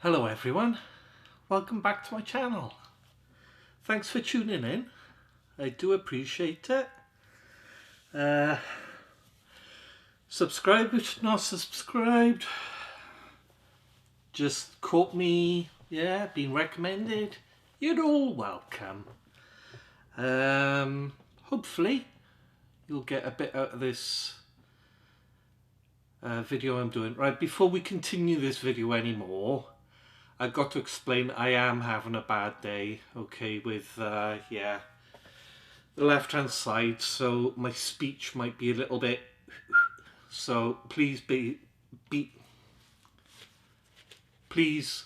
Hello everyone, welcome back to my channel. Thanks for tuning in, I do appreciate it. Subscribe if you're not subscribed. Just caught me, being recommended. You're all welcome. Hopefully you'll get a bit out of this video I'm doing. Right, before we continue this video anymore, I've got to explain I am having a bad day, okay, with, the left-hand side, so my speech might be a little bit, so please please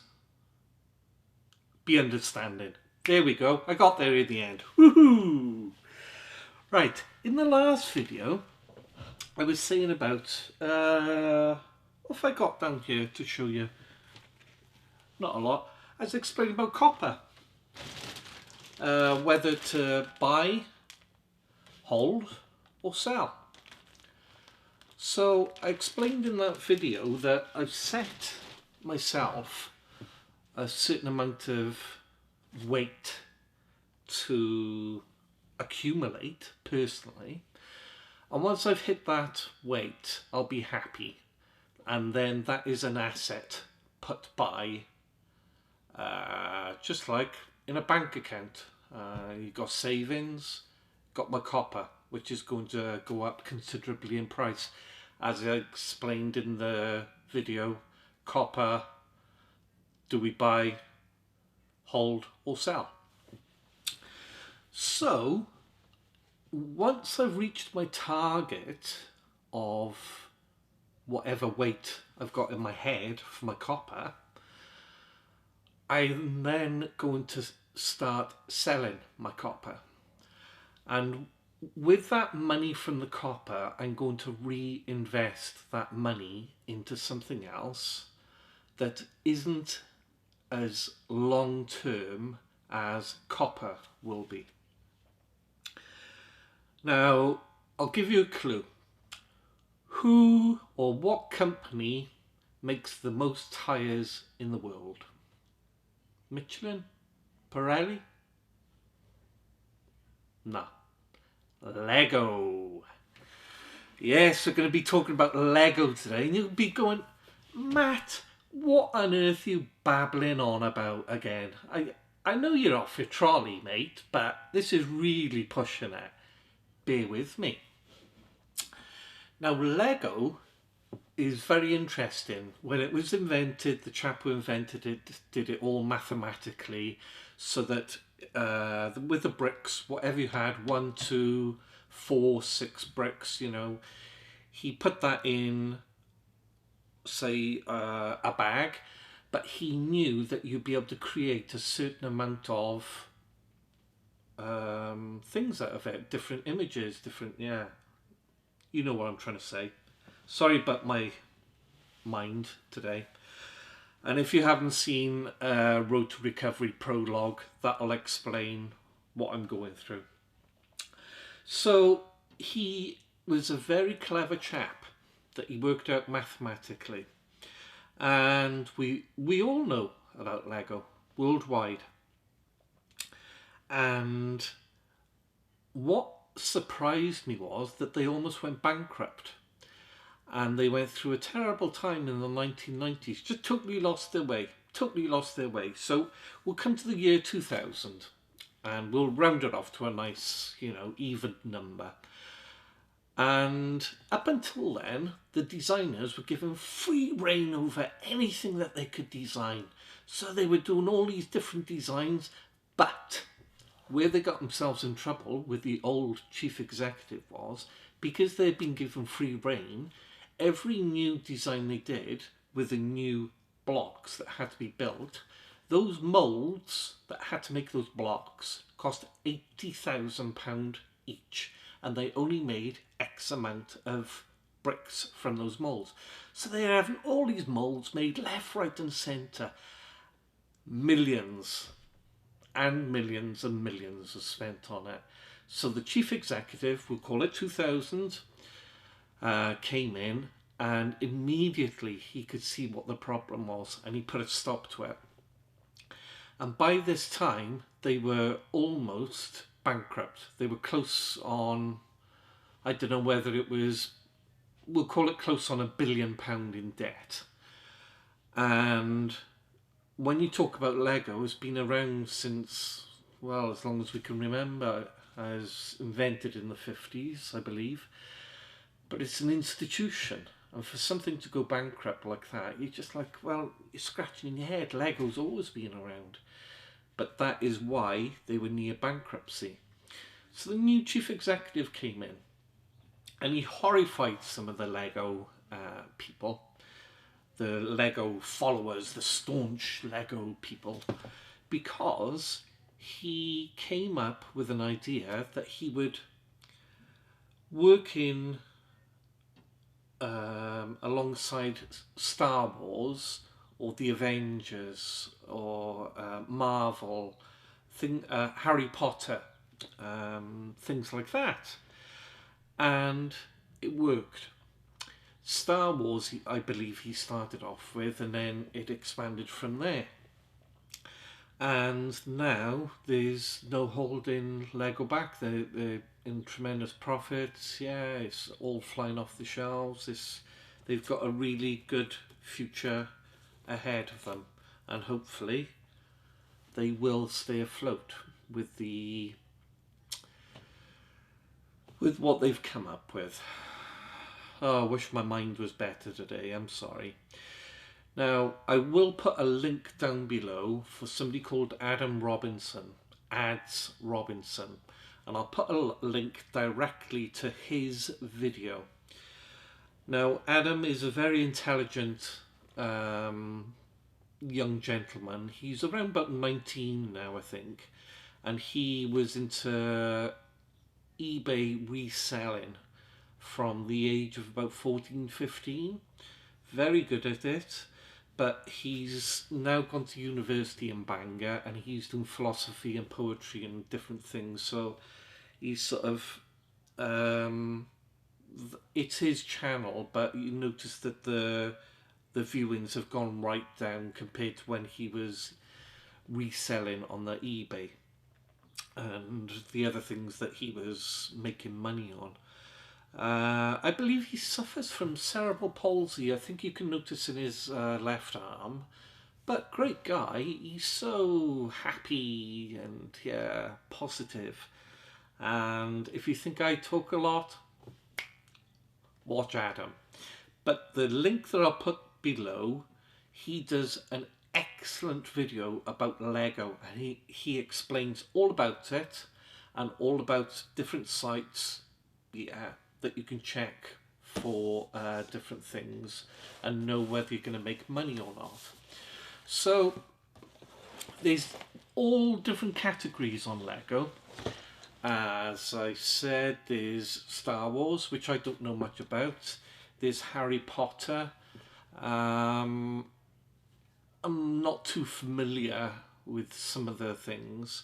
be understanding. There we go, I got there in the end. Woohoo! Right, in the last video, I was saying about, what have I got down here to show you? Not a lot. I was explaining about copper. Whether to buy, hold, or sell. So I explained in that video that I've set myself a certain amount of weight to accumulate personally, and once I've hit that weight I'll be happy, and then that is an asset put by just like in a bank account. You've got savings, got my copper, which is going to go up considerably in price. As I explained in the video, copper, do we buy, hold or sell? So once I've reached my target of whatever weight I've got in my head for my copper, I'm then going to start selling my copper, and with that money from the copper I'm going to reinvest that money into something else that isn't as long term as copper will be. Now I'll give you a clue. Who or what company makes the most tyres in the world? Michelin? Pirelli? No. Lego. Yes, we're going to be talking about Lego today, and you'll be going, Matt, what on earth are you babbling on about again? I know you're off your trolley, mate, but this is really pushing it. Bear with me. Now, Lego is very interesting. When it was invented, the chap who invented it did it all mathematically, so that with the bricks, whatever you had, 1, 2, 4, 6 bricks, you know, he put that in, say, a bag, but he knew that you'd be able to create a certain amount of things out of it, different images, different, you know what I'm trying to say. Sorry about my mind today. And if you haven't seen Road to Recovery prologue, that'll explain what I'm going through. So he was a very clever chap that he worked out mathematically. And we all know about Lego worldwide. And what surprised me was that they almost went bankrupt. And they went through a terrible time in the 1990s, just totally lost their way, So we'll come to the year 2000 and we'll round it off to a nice, even number. And up until then, the designers were given free rein over anything that they could design. So they were doing all these different designs, but where they got themselves in trouble with the old chief executive was, because they'd been given free rein, every new design they did with the new blocks that had to be built, those moulds that had to make those blocks cost £80,000 each, and they only made X amount of bricks from those moulds. So they're having all these moulds made left, right and centre. Millions and millions and millions are spent on it. So the chief executive, we'll call it 2000, came in, and immediately he could see what the problem was, and he put a stop to it. And by this time, they were almost bankrupt. They were close on, I don't know whether it was, we'll call it close on £1 billion in debt. And when you talk about Lego, it's been around since, well, as long as we can remember. It was invented in the 50s, I believe. But it's an institution. And for something to go bankrupt like that, you're just like, well, you're scratching in your head. Lego's always been around. But that is why they were near bankruptcy. So the new chief executive came in, and he horrified some of the Lego people, the Lego followers, the staunch Lego people, because he came up with an idea that he would work in alongside Star Wars or the Avengers or Marvel, Harry Potter, things like that. And it worked. Star Wars, I believe he started off with, and then it expanded from there. And now there's no holding Lego back. They're in tremendous profits. Yeah, it's all flying off the shelves. They've got a really good future ahead of them, and hopefully they will stay afloat with what they've come up with. Oh, I wish my mind was better today. I'm sorry. Now, I will put a link down below for somebody called Adam Robinson, Ads Robinson, and I'll put a link directly to his video. Now, Adam is a very intelligent young gentleman. He's around about 19 now, I think, and he was into eBay reselling from the age of about 14, 15. Very good at it. But he's now gone to university in Bangor, and he's doing philosophy and poetry and different things. So he's sort of, it's his channel, but you notice that the viewings have gone right down compared to when he was reselling on the eBay and the other things that he was making money on. I believe he suffers from cerebral palsy. I think you can notice in his left arm. But great guy. He's so happy and, yeah, positive. And if you think I talk a lot, watch Adam. But the link that I'll put below, he does an excellent video about Lego. And he explains all about it and all about different sites. Yeah, that you can check for different things and know whether you're going to make money or not. So there's all different categories on Lego. As I said, there's Star Wars, which I don't know much about. There's Harry Potter. I'm not too familiar with some of the things,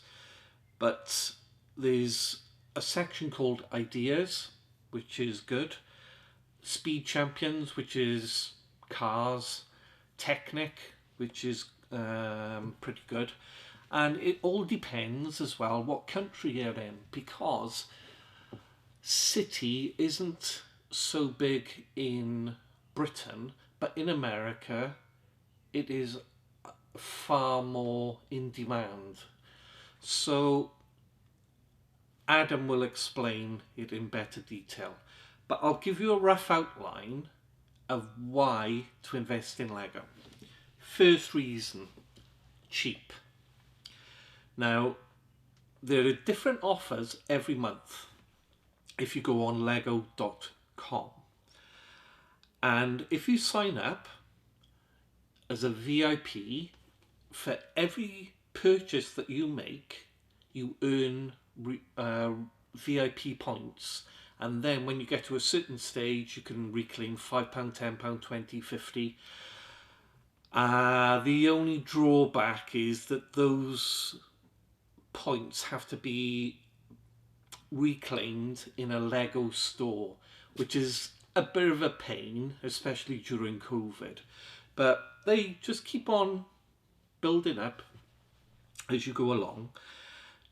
but there's a section called Ideas, which is good. Speed Champions, which is cars. Technic, which is pretty good. And it all depends as well what country you're in, because City isn't so big in Britain, but in America it is far more in demand. So Adam will explain it in better detail, but I'll give you a rough outline of why to invest in Lego. First reason, cheap. Now, there are different offers every month if you go on lego.com, and if you sign up as a VIP, for every purchase that you make you earn VIP points, and then when you get to a certain stage you can reclaim £5, £10, 20, 50. The only drawback is that those points have to be reclaimed in a Lego store, which is a bit of a pain, especially during COVID, but they just keep on building up as you go along.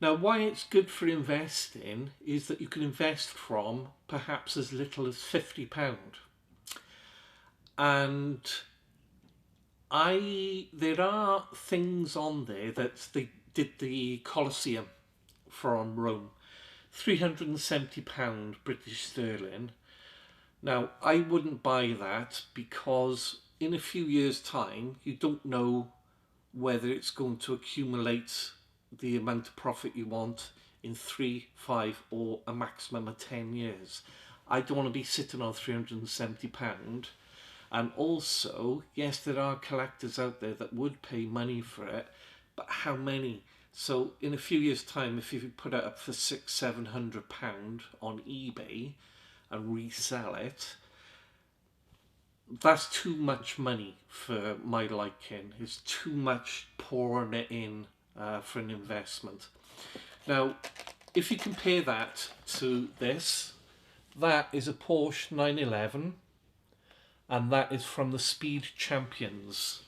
Now, why it's good for investing is that you can invest from perhaps as little as £50. And there are things on there that they did the Colosseum from Rome, £370 British sterling. Now, I wouldn't buy that because in a few years' time, you don't know whether it's going to accumulate the amount of profit you want in 3, 5 or a maximum of 10 years. I don't want to be sitting on £370. And also, yes, there are collectors out there that would pay money for it, but how many? So in a few years' time, if you put it up for £600-700 on eBay and resell it, that's too much money for my liking. It's too much pouring it in for an investment. Now, if you compare that to this, that is a Porsche 911, and that is from the Speed Champions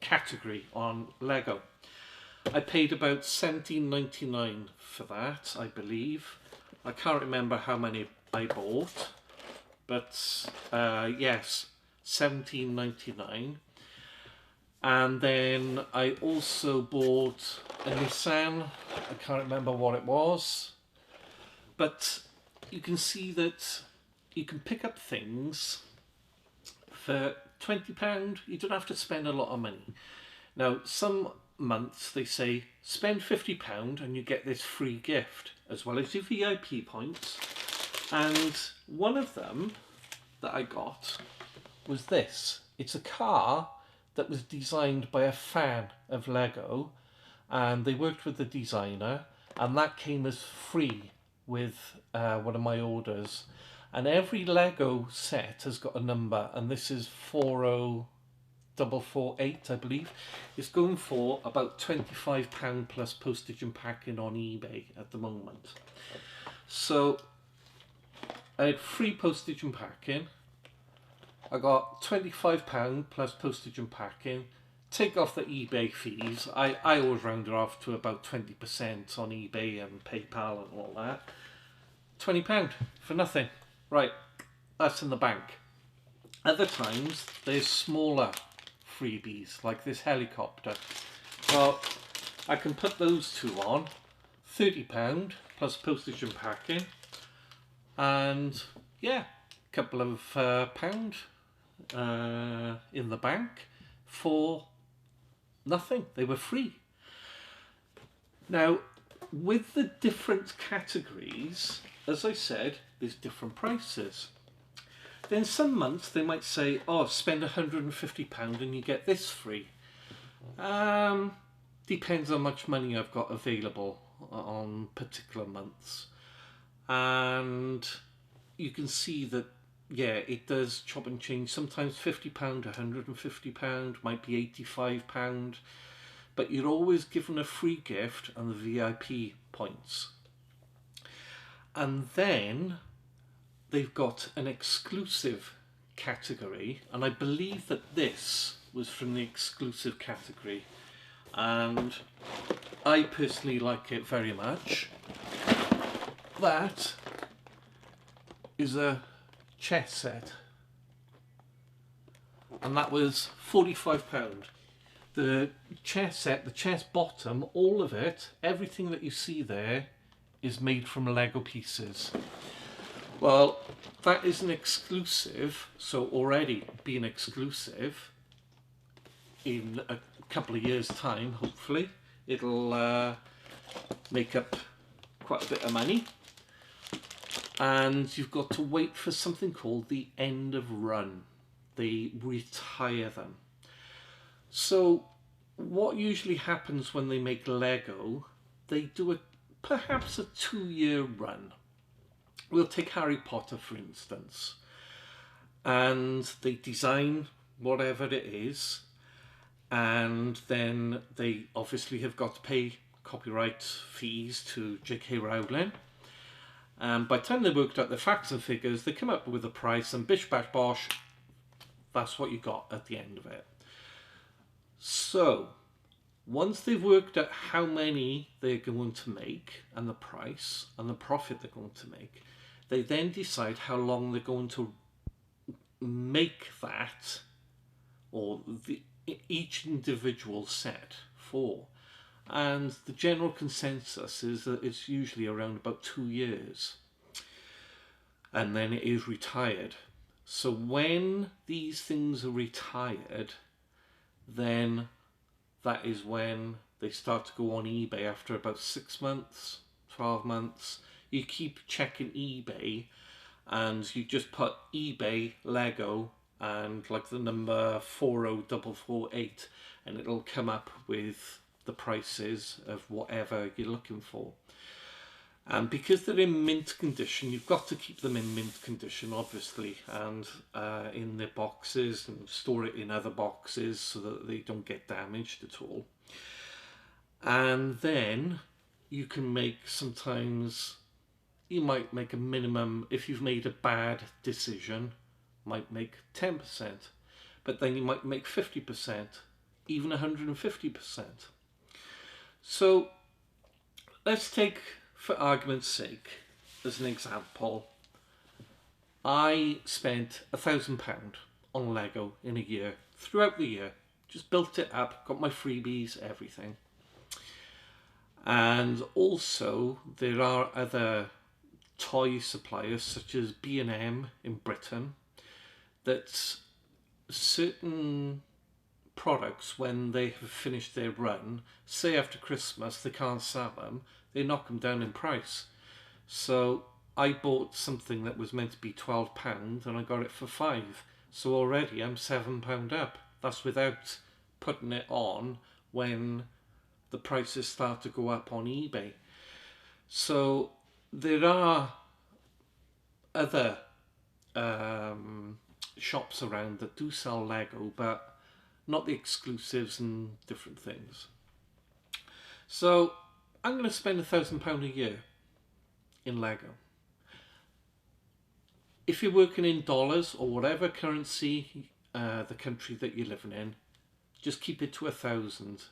category on Lego. I paid about £17.99 for that, I believe. I can't remember how many I bought, but yes, £17.99. And then I also bought a Nissan. I can't remember what it was, but you can see that you can pick up things for £20. You don't have to spend a lot of money. Now, some months they say spend £50 and you get this free gift as well as your VIP points. And one of them that I got was this. It's a car that was designed by a fan of Lego, and they worked with the designer, and that came as free with one of my orders. And every Lego set has got a number, and this is 40448, I believe. It's going for about £25 plus postage and packing on eBay at the moment. So I had free postage and packing. I got £25 plus postage and packing. Take off the eBay fees. I always round it off to about 20% on eBay and PayPal and all that. £20 for nothing. Right, that's in the bank. Other times, there's smaller freebies, like this helicopter. Well, I can put those two on. £30 plus postage and packing. And yeah, a couple of pound in the bank for nothing. They were free. Now, with the different categories, as I said, there's different prices. Then some months they might say, oh, spend £150 and you get this free. Depends how much money I've got available on particular months. And you can see that, yeah, it does chop and change. Sometimes £50, £150, might be £85. But you're always given a free gift and the VIP points. And then they've got an exclusive category, and I believe that this was from the exclusive category, and I personally like it very much. That is a chess set, and that was £45. The chess set, the chess bottom, all of it, everything that you see there is made from Lego pieces. Well, that is an exclusive, so already being exclusive, in a couple of years' time, hopefully, it'll make up quite a bit of money. And you've got to wait for something called the end of run. They retire them. So what usually happens when they make Lego, they do perhaps a 2-year run. We'll take Harry Potter for instance, and they design whatever it is, and then they obviously have got to pay copyright fees to J.K. Rowling, And by the time they worked out the facts and figures, they come up with a price, and bish bash bosh, that's what you got at the end of it. So once they've worked out how many they're going to make and the price and the profit they're going to make, they then decide how long they're going to make that, or each individual set for. And the general consensus is that it's usually around about 2 years, and then it is retired. So when these things are retired, then that is when they start to go on eBay after about 6 months, 12 months. You keep checking eBay, and you just put eBay Lego and like the number 40448, and it'll come up with the prices of whatever you're looking for. And because they're in mint condition, you've got to keep them in mint condition, obviously, and in their boxes, and store it in other boxes so that they don't get damaged at all. And then you can make, sometimes you might make a minimum, if you've made a bad decision, might make 10%, but then you might make 50%, even 150%. So let's take, for argument's sake, as an example, I spent £1,000 on Lego in a year, throughout the year. Just built it up, got my freebies, everything. And also there are other toy suppliers such as B&M in Britain, that certain products, when they have finished their run, say after Christmas they can't sell them, they knock them down in price. So I bought something that was meant to be £12 and I got it for £5. So already I'm £7 up. That's without putting it on when the prices start to go up on eBay. So there are other shops around that do sell Lego, but not the exclusives and different things. So I'm going to spend £1,000 a year in Lego. If you're working in dollars or whatever currency the country that you're living in, just keep it to 1,000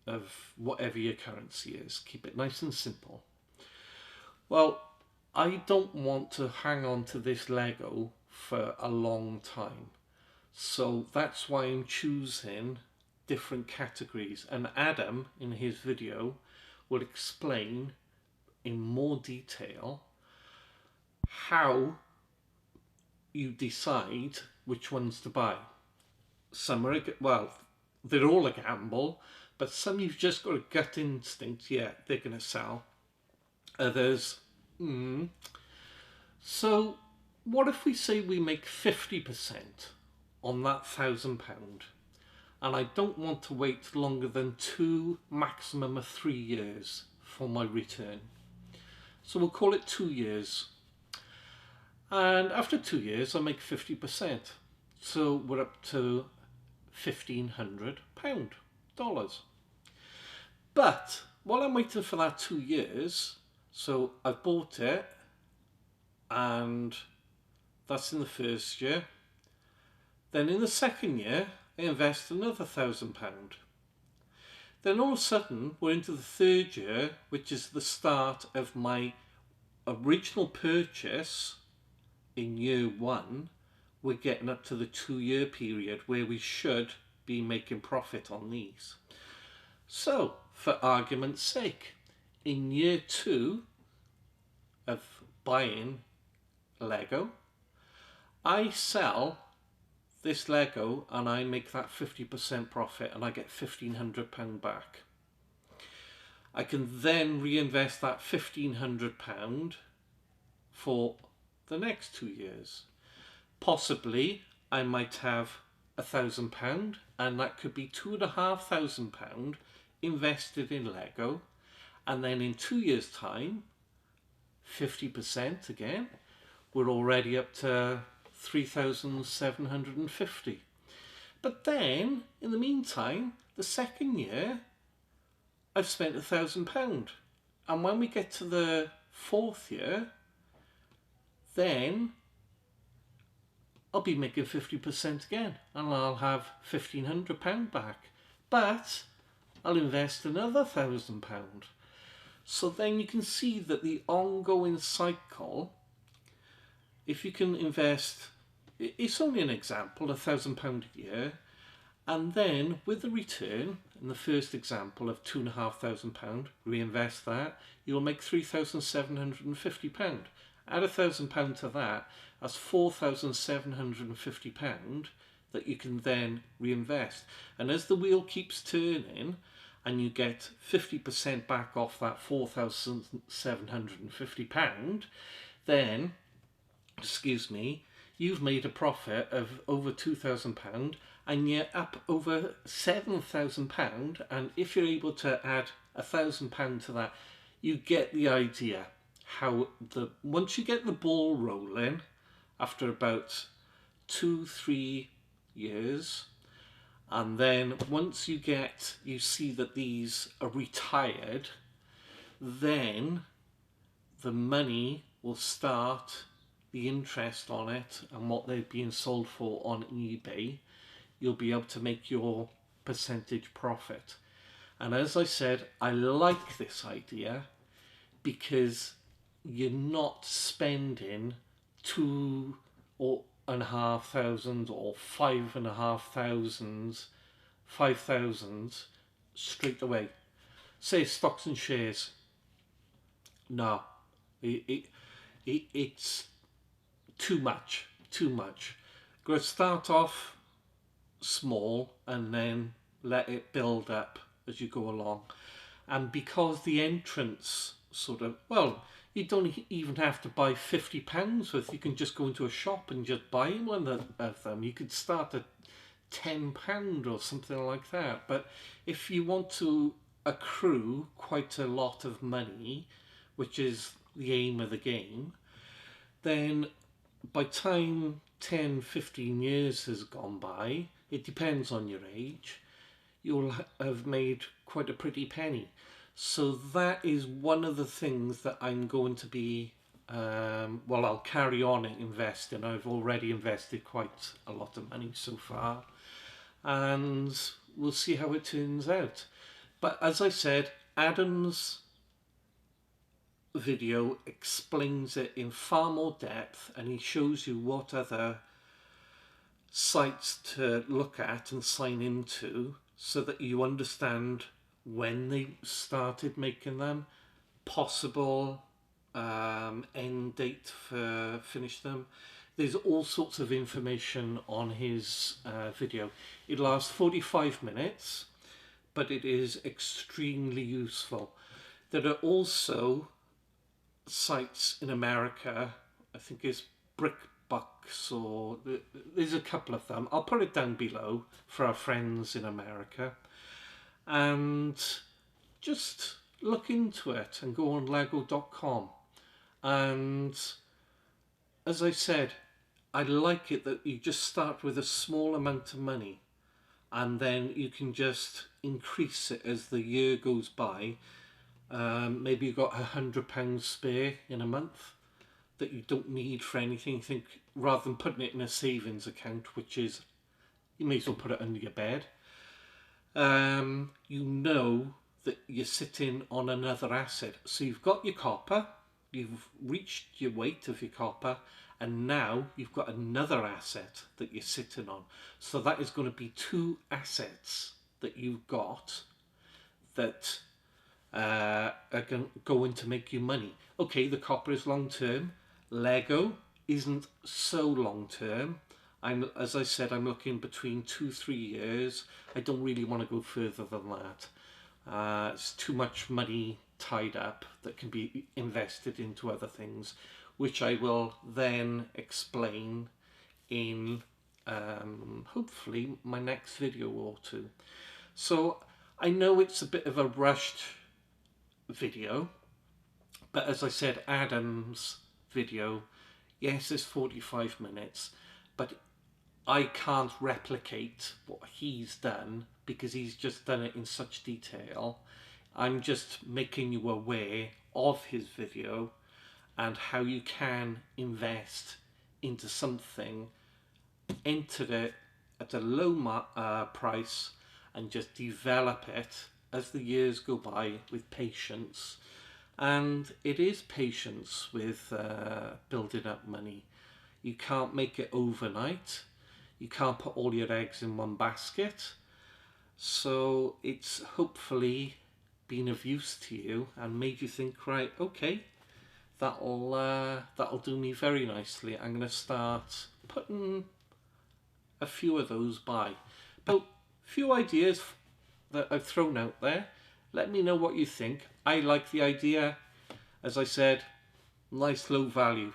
of whatever your currency is. Keep it nice and simple. Well, I don't want to hang on to this Lego for a long time. So that's why I'm choosing different categories. And Adam, in his video, will explain in more detail how you decide which ones to buy. Some are, well, they're all a gamble, but some you've just got a gut instinct, yeah, they're going to sell. Others, So what if we say we make 50% on that £1,000, and I don't want to wait longer than 2, maximum of 3 years for my return? So we'll call it 2 years. And after 2 years, I make 50%. So we're up to £1,500. But while I'm waiting for that 2 years, so I've bought it, and that's in the first year. Then in the second year, I invest another £1,000. Then all of a sudden, we're into the third year, which is the start of my original purchase. In year 1, we're getting up to the 2-year period where we should be making profit on these. So, for argument's sake, in year 2 of buying Lego, I sell this Lego and I make that 50% profit and I get £1,500 back. I can then reinvest that £1,500 for the next 2 years. Possibly I might have £1,000, and that could be £2,500 invested in Lego, and then in 2 years' time, 50% again, we're already up to 3,750. But then, in the meantime, the second year, I've spent £1,000. And when we get to the 4th year, then I'll be making 50% again, and I'll have £1,500 back. But I'll invest another £1,000. So then you can see that the ongoing cycle, if you can invest, it's only an example, £1,000 a year, and then with the return, in the first example of £2,500, reinvest that, you'll make £3,750. Add £1,000 to that, that's £4,750 that you can then reinvest. And as the wheel keeps turning, and you get 50% back off that £4,750, then, excuse me, you've made a profit of over £2,000 and you're up over £7,000. And if you're able to add £1,000 to that, you get the idea how once you get the ball rolling after about 2-3 years, and then once you see that these are retired, then the money will start, the interest on it and what they're being sold for on eBay, you'll be able to make your percentage profit. And as I said, I like this idea because you're not spending £2,500 or £5,000 straight away. Say stocks and shares. No, it's too much. Got to start off small and then let it build up as you go along. And because the entrance sort of, well, you don't even have to buy £50 worth. You can just go into a shop and just buy one of them. You could start at £10 or something like that. But if you want to accrue quite a lot of money, which is the aim of the game, then by time 10-15 years has gone by, it depends on your age, you'll have made quite a pretty penny. So that is one of the things that I'm going to be, well, I'll carry on investing. I've already invested quite a lot of money so far, and we'll see how it turns out. But as I said, Adam's video explains it in far more depth, and he shows you what other sites to look at and sign into so that you understand when they started making them, possible end date for finish them. There's all sorts of information on his video. It lasts 45 minutes, but it is extremely useful. There are also sites in America, I think it's BrickBucks, or there's a couple of them. I'll put it down below for our friends in America. And just look into it and go on lego.com. And as I said, I like it that you just start with a small amount of money and then you can just increase it as the year goes by. Maybe you've got £100 spare in a month that you don't need for anything. You think, rather than putting it in a savings account, which is, you may as well put it under your bed. You know that you're sitting on another asset. So you've got your copper, you've reached your weight of your copper, and now you've got another asset that you're sitting on. So that is going to be two assets that you've got that are going to make you money. Okay, the copper is long term. Lego isn't so long term. As I said, I'm looking between 2-3 years. I don't really want to go further than that. It's too much money tied up that can be invested into other things, which I will then explain in hopefully my next video or two. So I know it's a bit of a rushed video, but as I said, Adam's video, yes, it's 45 minutes, but I can't replicate what he's done because he's just done it in such detail. I'm just making you aware of his video and how you can invest into something, enter it at a low price and just develop it as the years go by with patience. And it is patience with building up money. You can't make it overnight. You can't put all your eggs in one basket. So it's hopefully been of use to you and made you think, right, okay, that'll do me very nicely. I'm going to start putting a few of those by. But few ideas that I've thrown out there. Let me know what you think. I like the idea. As I said, nice low value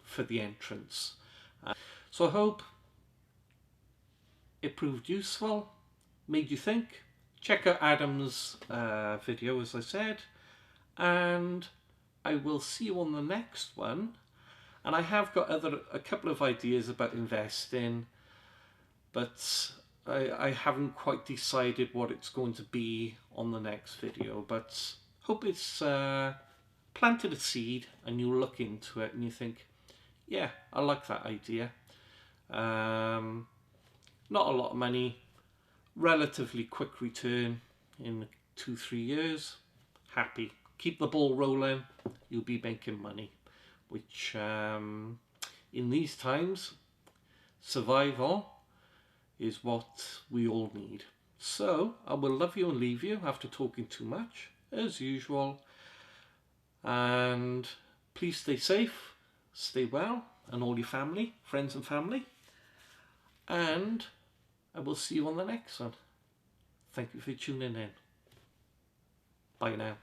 for the entrance. So I hope it proved useful, made you think. Check out Adam's video, as I said, and I will see you on the next one. And I have got a couple of ideas about investing, but I haven't quite decided what it's going to be on the next video. But hope it's planted a seed and you look into it and you think, yeah, I like that idea. Not a lot of money, relatively quick return in 2-3 years. Happy. Keep the ball rolling, you'll be making money, which in these times, survival is what we all need. So I will love you and leave you after talking too much, as usual. And please stay safe, stay well, and all your family, friends and family. And I will see you on the next one. Thank you for tuning in. Bye now.